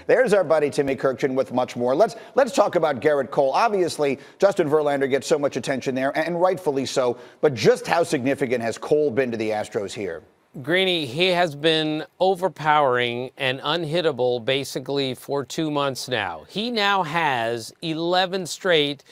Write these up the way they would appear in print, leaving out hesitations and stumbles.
There's our buddy Timmy Kirkchin with much more. Let's talk about Garrett Cole. Obviously, Justin Verlander gets so much attention there, and rightfully so. But just how significant has Cole been to the Astros here? Greeny, he has been overpowering and unhittable basically for 2 months now. He now has 11 straight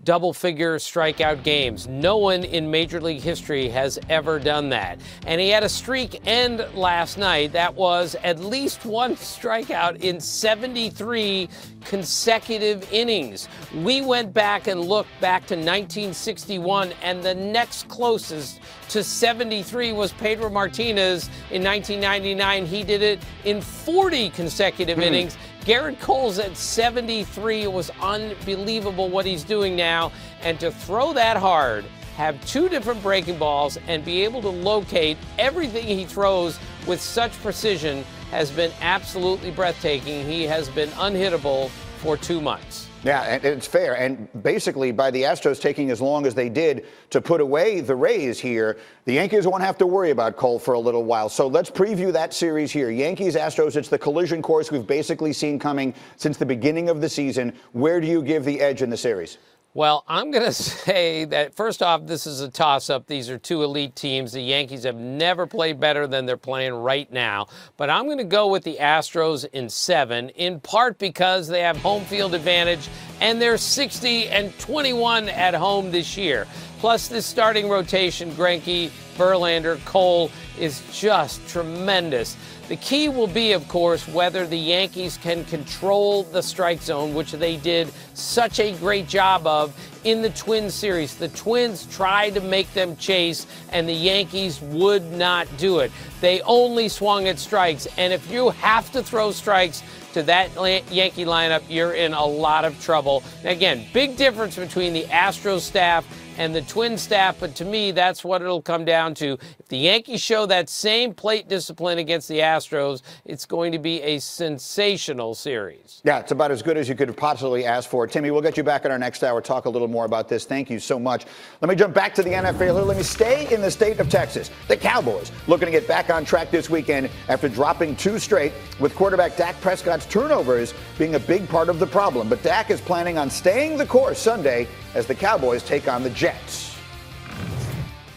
double-figure strikeout games. No one in Major League history has ever done that. And he had a streak end last night that was at least one strikeout in 73 consecutive innings. We went back and looked back to 1961, and the next closest to 73 was Pedro Martinez in 1999. He did it in 40 consecutive innings. Garrett Cole's at 73. It was unbelievable what he's doing now. And to throw that hard, have two different breaking balls, and be able to locate everything he throws with such precision has been absolutely breathtaking. He has been unhittable for 2 months. Yeah, and it's fair. And basically, by the Astros taking as long as they did to put away the Rays here, the Yankees won't have to worry about Cole for a little while. So let's preview that series here. Yankees-Astros, it's the collision course we've basically seen coming since the beginning of the season. Where do you give the edge in the series? Well, I'm going to say that, first off, this is a toss-up. These are two elite teams. The Yankees have never played better than they're playing right now. But I'm going to go with the Astros in 7, in part because they have home field advantage, and they're 60-21 at home this year. Plus, this starting rotation, Greinke, Verlander, Cole, is just tremendous. The key will be, of course, whether the Yankees can control the strike zone, which they did such a great job of in the Twins series. The Twins tried to make them chase, and the Yankees would not do it. They only swung at strikes, and if you have to throw strikes to that Yankee lineup, you're in a lot of trouble. Again, big difference between the Astros staff and the Twins staff, but to me, that's what it'll come down to. If the Yankees show that same plate discipline against the Astros, it's going to be a sensational series. Yeah, it's about as good as you could have possibly asked for. Timmy, we'll get you back in our next hour, talk a little more about this. Thank you so much. Let me jump back to the NFL here. Let me stay in the state of Texas. The Cowboys looking to get back on track this weekend after dropping 2 straight, with quarterback Dak Prescott's turnovers being a big part of the problem. But Dak is planning on staying the course Sunday as the Cowboys take on the Jets.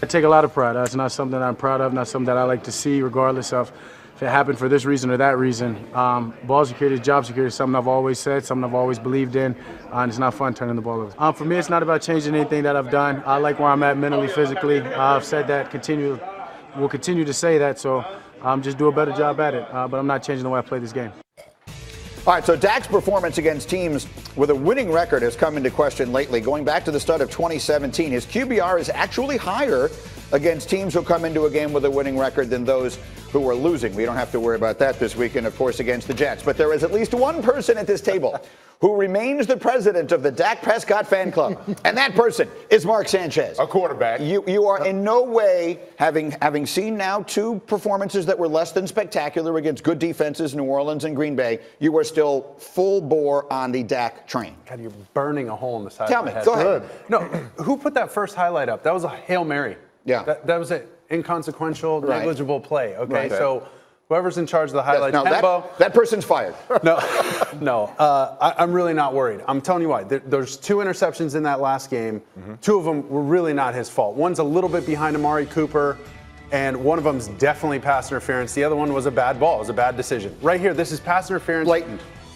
I take a lot of pride. That's not something that I'm proud of, not something that I like to see, regardless of if it happened for this reason or that reason. Ball security, job security is something I've always said, something I've always believed in, and it's not fun turning the ball over. For me, it's not about changing anything that I've done. I like where I'm at mentally, physically. I've said that, will continue to say that, so just do a better job at it. But I'm not changing the way I play this game. All right, so Dak's performance against teams with a winning record has come into question lately. Going back to the start of 2017, his QBR is actually higher against teams who come into a game with a winning record than those who are losing. We don't have to worry about that this weekend, of course, against the Jets. But there is at least one person at this table who remains the president of the Dak Prescott fan club, and that person is Mark Sanchez. A quarterback. You are in no way, having seen now 2 performances that were less than spectacular against good defenses, New Orleans and Green Bay, you are still full bore on the Dak train. God, you're burning a hole in the side Tell of my me, head. go ahead. No, who put that first highlight up? That was a Hail Mary. Yeah. That was an inconsequential, Right. negligible play. Okay, Right. So whoever's in charge of the highlights, No, Tempo. that person's fired. No, I'm really not worried. I'm telling you why. There's 2 interceptions in that last game. 2 of them were really not his fault. One's a little bit behind Amari Cooper, and one of them's definitely pass interference. The other one was a bad ball. It was a bad decision. Right here, this is pass interference.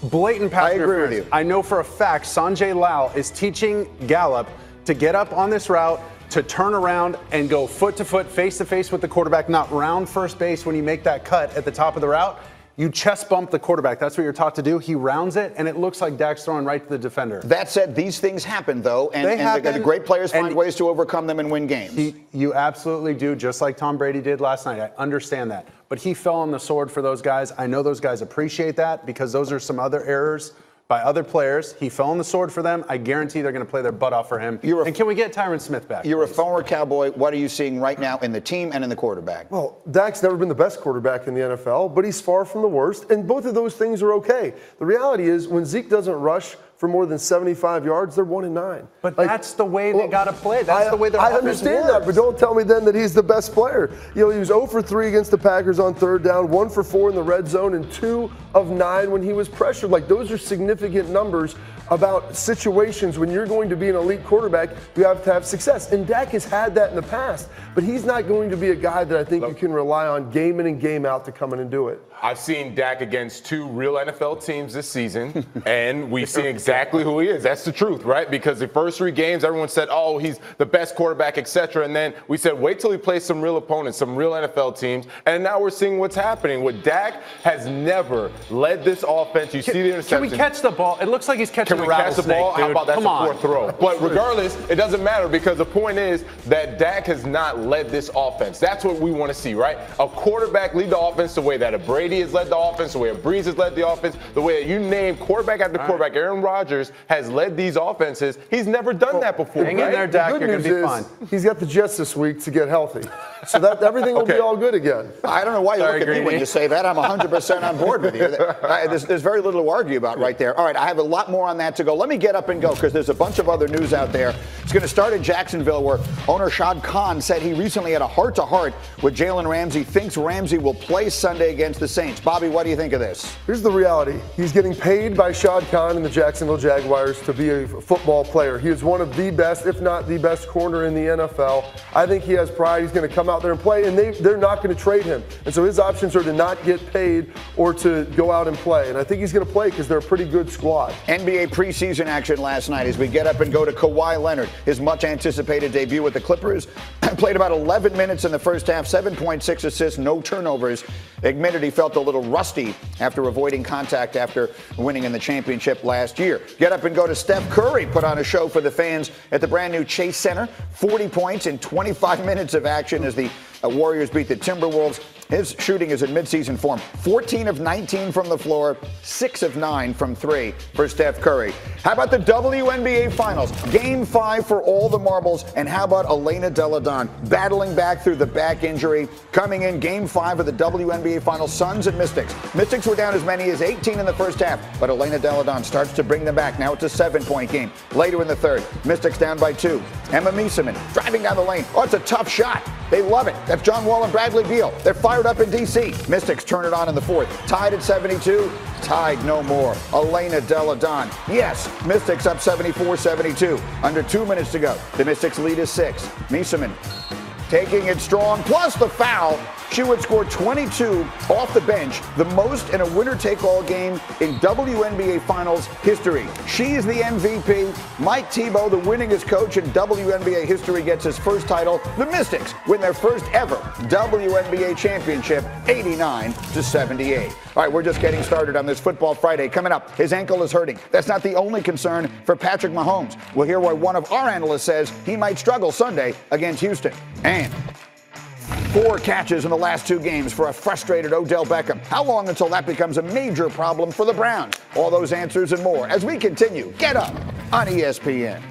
Blatant pass interference. I agree with you. I know for a fact Sanjay Lal is teaching Gallup to get up on this route, to turn around and go foot to foot, face to face with the quarterback, not round first base when you make that cut at the top of the route. You chest bump the quarterback. That's what you're taught to do. He rounds it, and it looks like Dak's throwing right to the defender. That said, these things happen, though, and the great players find ways to overcome them and win games. You absolutely do, just like Tom Brady did last night. I understand that. But he fell on the sword for those guys. I know those guys appreciate that because those are some other errors by other players. He fell on the sword for them. I guarantee they're going to play their butt off for him. And can we get Tyron Smith back? You're a former Cowboy. What are you seeing right now in the team and in the quarterback? Well, Dak's never been the best quarterback in the NFL, but he's far from the worst, and both of those things are okay. The reality is when Zeke doesn't rush for more than 75 yards, they're 1-9. But that's the way they got to play. That's the way their I offense understand works. that, but don't tell me then that he's the best player. He was 0 for 3 against the Packers on third down, 1 for 4 in the red zone, and 2 of 9 when he was pressured. Like, those are significant numbers about situations when you're going to be an elite quarterback, you have to have success. And Dak has had that in the past, but he's not going to be a guy that I think you can rely on game in and game out to come in and do it. I've seen Dak against 2 real NFL teams this season, and we've seen exactly who he is. That's the truth, right? Because the first 3 games, everyone said, oh, he's the best quarterback, etc. And then we said, wait till he plays some real opponents, some real NFL teams. And now we're seeing what's happening. With Dak has never led this offense. You see the interception. Can we catch the ball? It looks like he's catching Can we catch the ball? dude. How about that? Come That's a on. 4th throw. But regardless, it doesn't matter because the point is that Dak has not led this offense. That's what we want to see, right? A quarterback lead the offense the way that a Brady has led the offense, the way a Breeze has led the offense, the way that you name quarterback after quarterback. Aaron Rodgers has led these offenses. He's never done that before. Hang in there, Dak. The good You're news going to be fine. is he's got the Jets this week to get healthy. So that everything will be all good again. I don't know why you Sorry, look at me when Greeny. you say that. I'm 100% on board with you. There's very little to argue about right there. All right, I have a lot more on that to go. Let me get up and go because there's a bunch of other news out there. It's going to start in Jacksonville where owner Shad Khan said he recently had a heart-to-heart with Jalen Ramsey, thinks Ramsey will play Sunday against the Saints. Bobby, what do you think of this? Here's the reality. He's getting paid by Shad Khan and the Jacksonville Jaguars to be a football player. He is one of the best, if not the best corner in the NFL. I think he has pride. He's going to come out there and play, and they're not going to trade him. And so his options are to not get paid or to go out and play. And I think he's going to play because they're a pretty good squad. NBA preseason action last night as we get up and go to Kawhi Leonard. His much-anticipated debut with the Clippers. Played about 11 minutes in the first half, 7.6 assists, no turnovers. Admitted he felt a little rusty after avoiding contact after winning in the championship last year. Get up and go to Steph Curry, put on a show for the fans at the brand new Chase Center. 40 points in 25 minutes of action as the Warriors beat the Timberwolves. His shooting is in midseason form. 14 of 19 from the floor, 6 of 9 from 3 for Steph Curry. How about the WNBA Finals? Game 5 for all the marbles. And how about Elena Delle Donne battling back through the back injury, coming in Game 5 of the WNBA Finals, Suns and Mystics. Mystics were down as many as 18 in the first half, but Elena Delle Donne starts to bring them back. Now it's a 7-point game. Later in the third, Mystics down by 2. Emma Miesemann driving down the lane. Oh, it's a tough shot. They love it. That's John Wall and Bradley Beal. They're fired up in D.C. Mystics turn it on in the fourth. Tied at 72. Tied no more. Elena Delle Donne. Yes, Mystics up 74-72. Under 2 minutes to go. The Mystics lead is 6. Miesemann taking it strong, plus the foul. She would score 22 off the bench, the most in a winner-take-all game in WNBA Finals history. She's the MVP. Mike Tebow, the winningest coach in WNBA history, gets his first title. The Mystics win their first ever WNBA championship, 89-78. All right, we're just getting started on this Football Friday. Coming up, his ankle is hurting. That's not the only concern for Patrick Mahomes. We'll hear why one of our analysts says he might struggle Sunday against Houston. And 4 catches in the last 2 games for a frustrated Odell Beckham. How long until that becomes a major problem for the Browns? All those answers and more as we continue. Get up on ESPN.